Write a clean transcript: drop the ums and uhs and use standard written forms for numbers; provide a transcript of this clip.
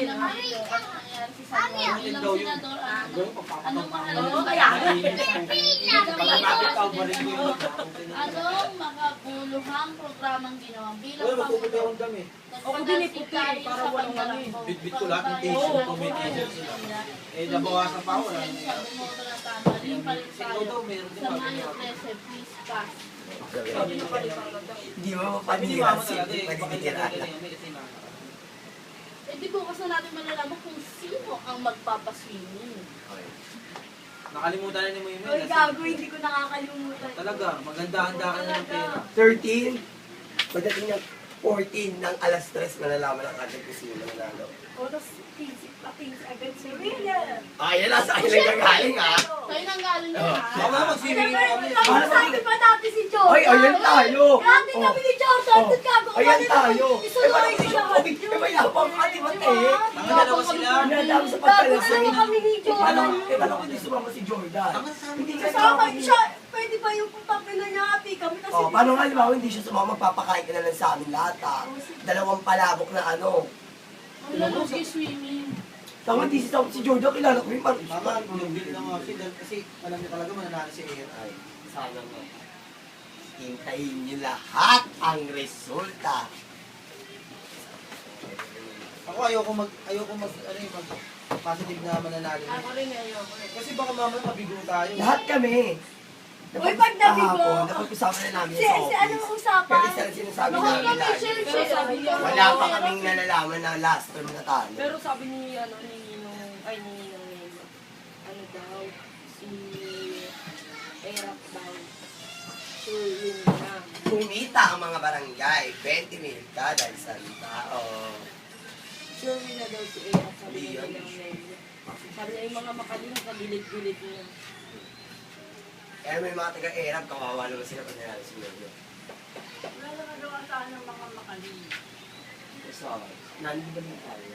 Miguel. Ano nangyari si Salvador? Ilang senador anong mahal? Kaya. Anong makabuluhang programang ginawa bilang Wala, magpuputi Pangulo? akong dami. Ako din iputi, para walang ano eh. Bit-bit ko lahat ng t-shirt ko, may t-shirt sila. Eh, nabawasan pa ako. Konsensya, bumoto ng tama. Rin pa rin Sino tayo. daw, meron din Sa pa. Mayo 13, please pass. Hindi mo Sabi ni mapaniran Mama si talaga eh, baka pagtitira. nilagay may kasi na. Eh di bukas na natin malalaman kung sino ang magpapaswimming. Nakalimutan na ni mo yun. Uy, gago, hindi ko nakakalimutan. Talaga, maganda-handaan na ng pera. 13, pagdating ng 14 ng alas 3, malalaman ang ating kusino mananalo. O, tapos patingin agad si Rina. Ay, yan nasa akin lang gagaling ha. Sa'yo nang galing yun, ha? Baka mag-swimming na kami. Kamusabi pa natin si Jordan. Ay, ayan tayo. Dati kami ni Jordan, Oh. doon gago. Ayan tayo. Isuloy ko lahat. May mayabang ka, di ba, te? Tanga dalawa sila. Pinadami sa Gago pagkalasing. na kami ni Jordan. Kala ko hindi sumama si Jordan. Hindi ka Kasama sumama siya. Pwede ba yung putapin na niya ate kami kasi... Oh, paano nga halimbawa hindi siya sumama, magpapakain ka na lang sa amin lahat ha. Dalawang palabok na ano. Ang lalugi swimming. Tama, hindi si Jordan, kilala ko yung parang. Tama, nag-build lang ako siya dahil kasi alam niya talaga mananalo si Air. Ay, sana mo. Hintayin niyo lahat ang resulta. Ako ayoko mag positive na mananalo. Ako rin ayoko eh. Kasi baka mamaya mabigo tayo. Lahat kami. Uy, pag nabigo. Kahapon, napag-usapan na namin Si sa ano office. ang usapan? Pero isa lang sinasabi Baka namin kami lagi. share-share. sabi niya, Wala pa kaming nalalaman na last term na tayo. Pero sabi ni ano ni Ninong, ay ni Ninong Nemo, ano daw, si Erap daw. Sure yun na. Kumita ang mga barangay, 20 mil kada isang tao. Sure yun na daw si Erap, sabi ni Leon. Ninong Nemo. Sabi niya yung mga makaling kabilit-bilit niya. Kaya may mga taga-Arab, kawawa naman sila pag nangyari si Lolo. Wala na nagawa saan ng mga makaling. So, nandito ba tayo?